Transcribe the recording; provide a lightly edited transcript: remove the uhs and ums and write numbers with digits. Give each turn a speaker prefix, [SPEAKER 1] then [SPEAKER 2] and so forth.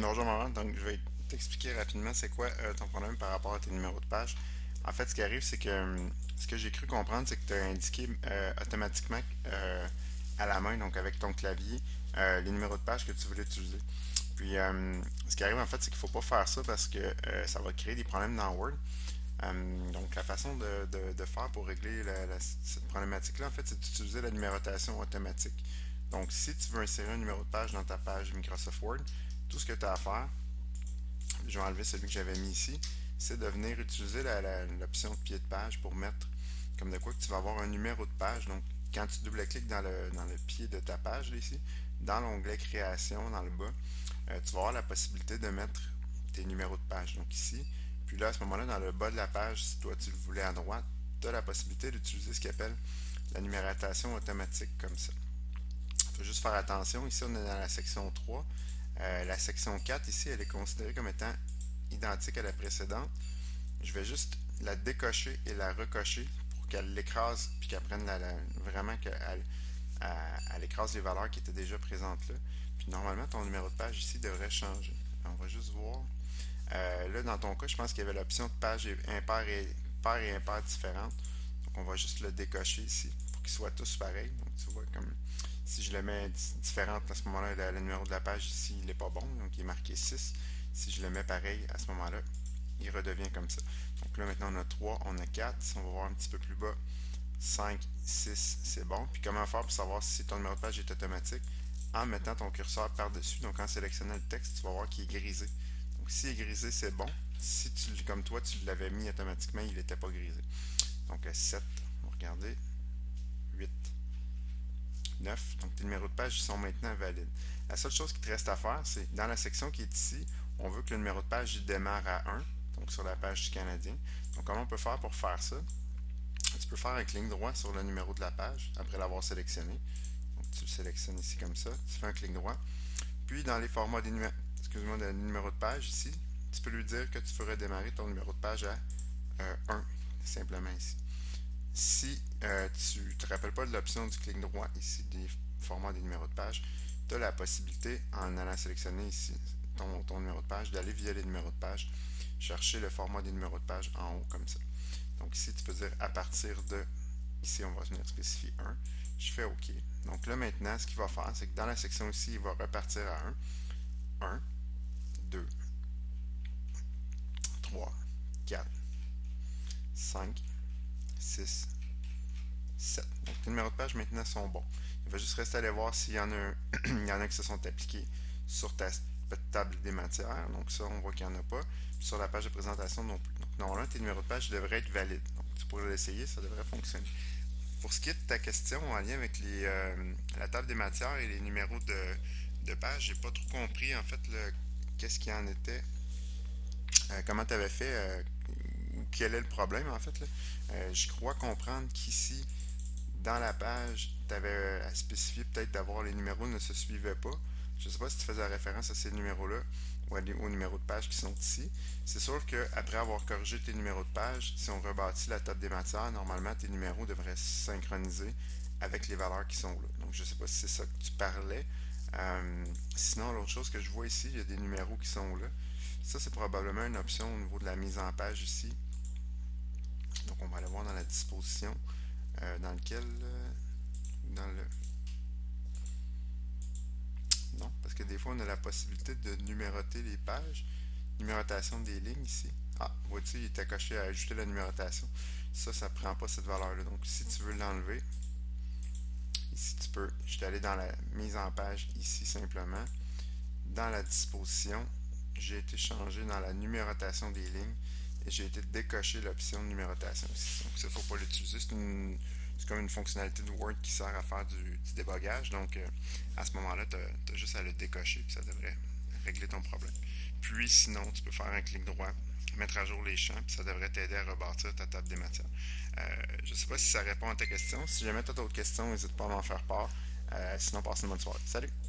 [SPEAKER 1] Bonjour maman, donc je vais t'expliquer rapidement c'est quoi ton problème par rapport à tes numéros de page. En fait, ce qui arrive, c'est que ce que j'ai cru comprendre, c'est que tu as indiqué automatiquement à la main, donc avec ton clavier, les numéros de page que tu voulais utiliser. Puis, ce qui arrive en fait, c'est qu'il ne faut pas faire ça parce que ça va créer des problèmes dans Word. Donc, la façon de faire pour régler cette problématique-là, en fait, c'est d'utiliser la numérotation automatique. Donc, si tu veux insérer un numéro de page dans ta page Microsoft Word, tout ce que tu as à faire, je vais enlever celui que j'avais mis ici, c'est de venir utiliser l'option de pied de page pour mettre comme de quoi que tu vas avoir un numéro de page. Donc, quand tu double-cliques dans le pied de ta page, là, ici, dans l'onglet Création, dans le bas, tu vas avoir la possibilité de mettre tes numéros de page. Donc ici, puis là, à ce moment-là, dans le bas de la page, si toi tu le voulais à droite, tu as la possibilité d'utiliser ce qu'on appelle la numérotation automatique comme ça. Il faut juste faire attention. Ici, on est dans la section 3. La section 4, ici, elle est considérée comme étant identique à la précédente. Je vais juste la décocher et la recocher pour qu'elle l'écrase puis qu'elle prenne vraiment qu'elle écrase les valeurs qui étaient déjà présentes là. Puis normalement, ton numéro de page ici devrait changer. On va juste voir. Là, dans ton cas, je pense qu'il y avait l'option de page paire et impair différentes. Donc, on va juste le décocher ici pour qu'ils soient tous pareils. Donc, tu vois, comme si je le mets différente à ce moment-là, le numéro de la page ici, il n'est pas bon. Donc, il est marqué 6. Si je le mets pareil à ce moment-là, il redevient comme ça. Donc là, maintenant, on a 3, on a 4. Si on va voir un petit peu plus bas, 5, 6, c'est bon. Puis comment faire pour savoir si ton numéro de page est automatique? En mettant ton curseur par-dessus. Donc en sélectionnant le texte, tu vas voir qu'il est grisé. Donc s'il est grisé, c'est bon. Si tu, comme toi, tu l'avais mis automatiquement, il n'était pas grisé. Donc 7, on va regarder. 8, 9. Donc tes numéros de page sont maintenant valides. La seule chose qui te reste à faire, c'est dans la section qui est ici, on veut que le numéro de page il démarre à 1, donc sur la page du Canadien. Donc comment on peut faire pour faire ça? Tu peux faire un clic droit sur le numéro de la page après l'avoir sélectionné. Donc tu le sélectionnes ici comme ça, tu fais un clic droit. Puis dans les formats des de numéro de page ici, tu peux lui dire que tu ferais démarrer ton numéro de page à 1, simplement ici. Si tu ne te rappelles pas de l'option du clic droit ici des formats des numéros de page, tu as la possibilité, en allant sélectionner ici ton numéro de page, d'aller via les numéros de page, chercher le format des numéros de page en haut comme ça. Donc ici, tu peux dire à partir de, ici on va venir spécifier 1, je fais OK. Donc là maintenant, ce qu'il va faire, c'est que dans la section ici, il va repartir à 1, 2, 3, 4, 5, 6, 7. Donc les numéros de page maintenant sont bons. Il va juste rester à aller voir s'il y en a il y en a qui se sont appliqués sur ta table des matières. Donc ça, on voit qu'il n'y en a pas. Puis sur la page de présentation non plus. Donc normalement, tes numéros de page devraient être valides. Donc tu pourrais l'essayer, ça devrait fonctionner. Pour ce qui est de ta question en lien avec la table des matières et les numéros de page, j'ai pas trop compris en fait qu'est-ce qu'il en était, comment tu avais fait, quel est le problème en fait. Là. Je crois comprendre qu'ici, dans la page, tu avais à spécifier peut-être d'avoir les numéros ne se suivaient pas. Je ne sais pas si tu faisais référence à ces numéros-là ou aux numéros de page qui sont ici. C'est sûr qu'après avoir corrigé tes numéros de page, si on rebâtit la table des matières, normalement tes numéros devraient se synchroniser avec les valeurs qui sont là. Donc je ne sais pas si c'est ça que tu parlais. Sinon, l'autre chose que je vois ici, il y a des numéros qui sont là. Ça, c'est probablement une option au niveau de la mise en page ici. Donc on va aller voir dans la disposition dans lequel dans le non, parce que des fois on a la possibilité de numéroter les pages, numérotation des lignes ici. Ah, vois-tu, il était coché à ajouter la numérotation. Ça ne prend pas cette valeur là. Donc si tu veux l'enlever, ici tu peux, je suis allé dans la mise en page ici simplement. Dans la disposition, j'ai été changé dans la numérotation des lignes et j'ai été décocher l'option de numérotation ici. Donc ça, il ne faut pas l'utiliser. C'est comme une fonctionnalité de Word qui sert à faire du débogage. Donc à ce moment-là, tu as juste à le décocher et ça devrait régler ton problème. Puis sinon, tu peux faire un clic droit, mettre à jour les champs, puis ça devrait t'aider à rebâtir ta table des matières. Je ne sais pas si ça répond à ta question. Si jamais tu as d'autres questions, n'hésite pas à m'en faire part. Sinon, passe une bonne soirée. Salut!